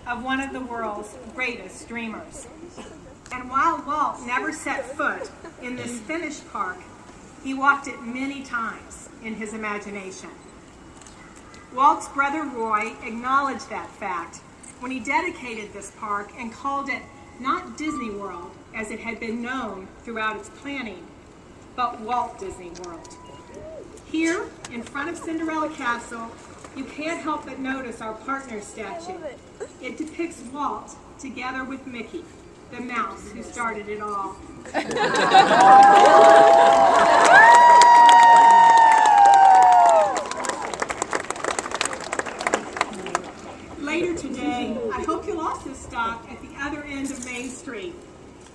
of one of the world's greatest dreamers. And while Walt never set foot in this finished park, he walked it many times in his imagination. Walt's brother Roy acknowledged that fact when he dedicated this park and called it not Disney World, as it had been known throughout its planning, but Walt Disney World. Here, in front of Cinderella Castle, you can't help but notice our partner statue. It depicts Walt together with Mickey, the mouse who started it all. Later today, I hope you'll also stop at the other end of Main Street.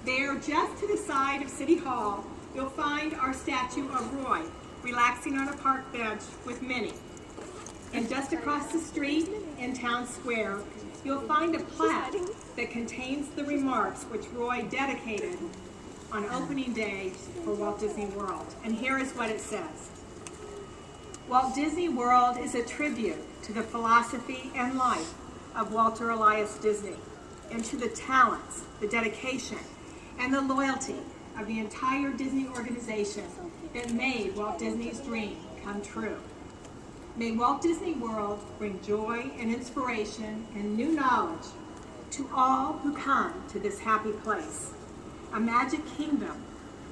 There, just to the side of City Hall, you'll find our statue of Roy, relaxing on a park bench with Minnie. And just across the street, in Town Square, you'll find a plaque that contains the remarks which Roy dedicated on opening day for Walt Disney World. And here is what it says. Walt Disney World is a tribute to the philosophy and life of Walter Elias Disney, and to the talents, the dedication, and the loyalty of the entire Disney organization that made Walt Disney's dream come true. May Walt Disney World bring joy and inspiration and new knowledge to all who come to this happy place, a magic kingdom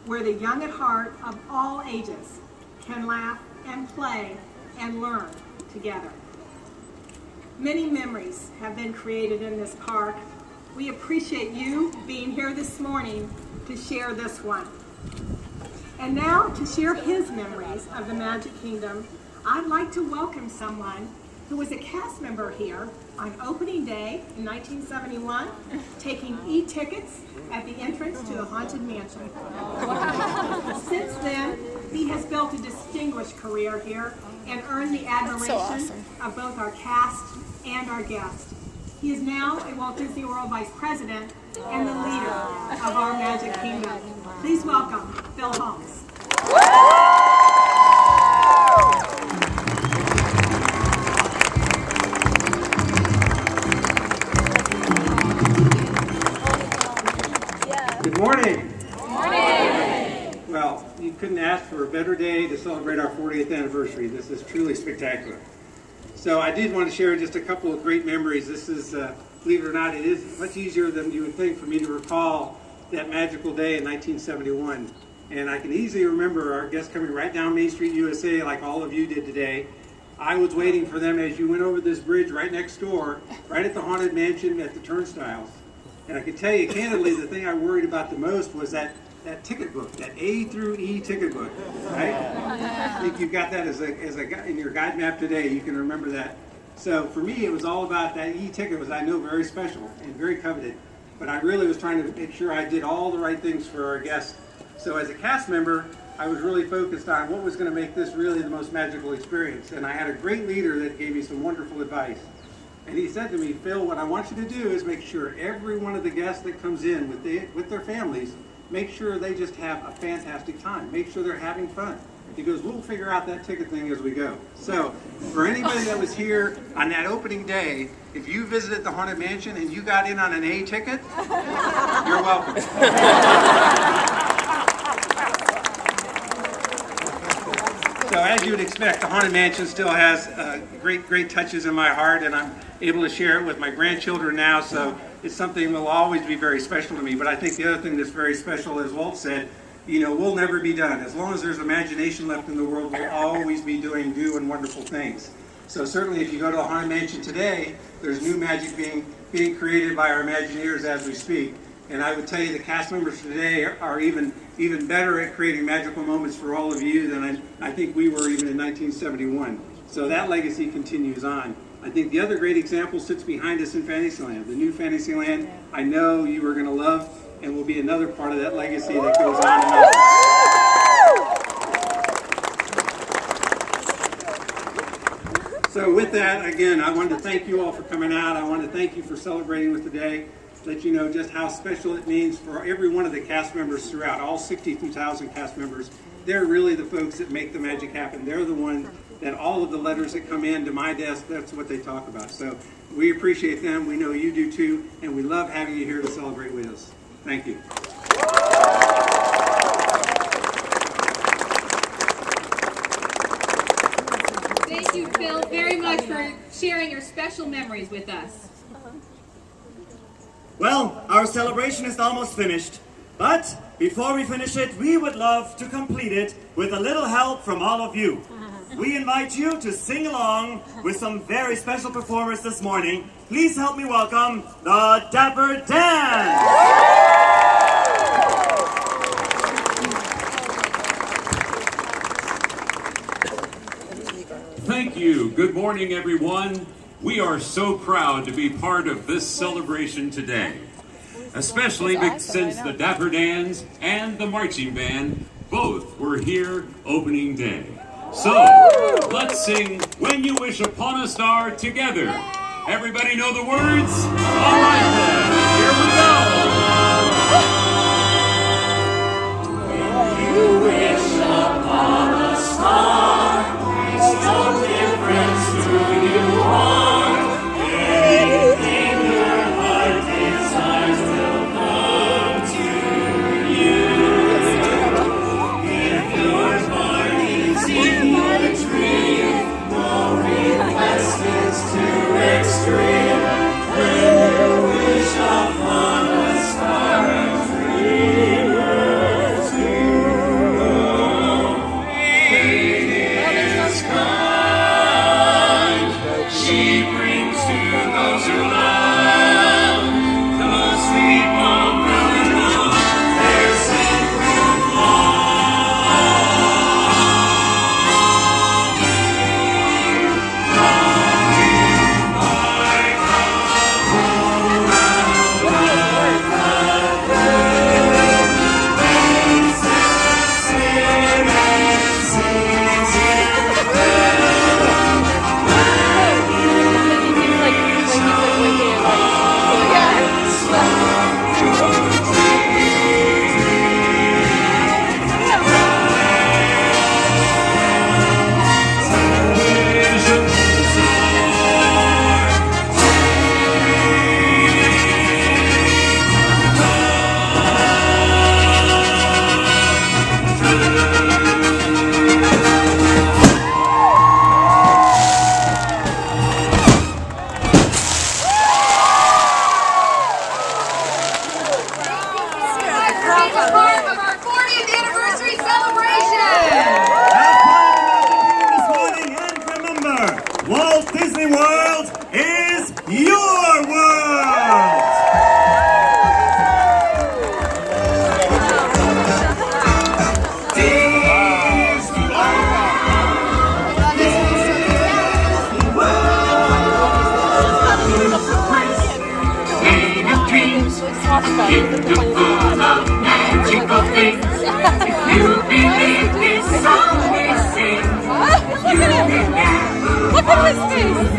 where the young at heart of all ages can laugh and play and learn together. Many memories have been created in this park. We appreciate you being here this morning to share this one. And now, to share his memories of the Magic Kingdom, I'd like to welcome someone who was a cast member here on opening day in 1971, taking e-tickets at the entrance to the Haunted Mansion. Since then, he has built a distinguished career here and earned the admiration of both our cast and our guests. He is now a Walt Disney World Vice President and the leader of our Magic Kingdom. Please welcome Phil Holmes. Good morning. Good morning. Well, you couldn't ask for a better day to celebrate our 40th anniversary. This is truly spectacular. So I did want to share just a couple of great memories. This is, believe it or not, it is much easier than you would think for me to recall that magical day in 1971. And I can easily remember our guests coming right down Main Street, USA, like all of you did today. I was waiting for them as you went over this bridge right next door, right at the Haunted Mansion at the turnstiles. And I can tell you, candidly, the thing I worried about the most was that ticket book, that A through E ticket book, right? I think you've got that as a in your guide map today. You can remember that. So for me, it was all about that E ticket was, I know, very special and very coveted. But I really was trying to make sure I did all the right things for our guests. So as a cast member, I was really focused on what was going to make this really the most magical experience. And I had a great leader that gave me some wonderful advice. And he said to me, Phil, what I want you to do is make sure every one of the guests that comes in with their families, make sure they just have a fantastic time. Make sure they're having fun. He goes, we'll figure out that ticket thing as we go. So for anybody that was here on that opening day, if you visited the Haunted Mansion and you got in on an A ticket, you're welcome. So as you would expect, the Haunted Mansion still has great touches in my heart, and I'm able to share it with my grandchildren now, so it's something that will always be very special to me. But I think the other thing that's very special, as Walt said, you know, we'll never be done. As long as there's imagination left in the world, we'll always be doing new and wonderful things. So certainly if you go to the Haunted Mansion today, there's new magic being created by our Imagineers as we speak. And I would tell you the cast members today are even better at creating magical moments for all of you than I think we were even in 1971. So that legacy continues on. I think the other great example sits behind us in Fantasyland. The new Fantasyland, I know you are going to love and will be another part of that legacy that goes on and on. So with that, again, I wanted to thank you all for coming out. I want to thank you for celebrating with today. Let you know just how special it means for every one of the cast members throughout, all 62,000 cast members. They're really the folks that make the magic happen. They're the ones that all of the letters that come in to my desk, that's what they talk about. So We appreciate them. We know you do too, and we love having you here to celebrate with us. Thank you. Thank you, Phil, very much for sharing your special memories with us. Well, our celebration is almost finished, but before we finish it, we would love to complete it with a little help from all of you. We invite you to sing along with some very special performers this morning. Please help me welcome the Dapper Dan! Thank you. Good morning, everyone. We are so proud to be part of this celebration today, especially since the Dapper Dans and the marching band both were here opening day. So, let's sing When You Wish Upon a Star together. Everybody know the words? All right then, here we go. When you wish upon a star, makes no difference who you are. Anything your heart desires will come to you. If your heart is in your dream, no request is too extreme. When you wish upon a star, dreamers do know. Fate is kind. She brings to those who love the sweet fulfillment of their sacred Being a part of our 40th anniversary celebration. Have fun this morning, and remember, Walt Disney World is your world! Kingdom full of magical things. If you believe this song we sing, you can never Look at his face.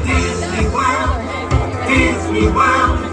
Disney World, Disney World.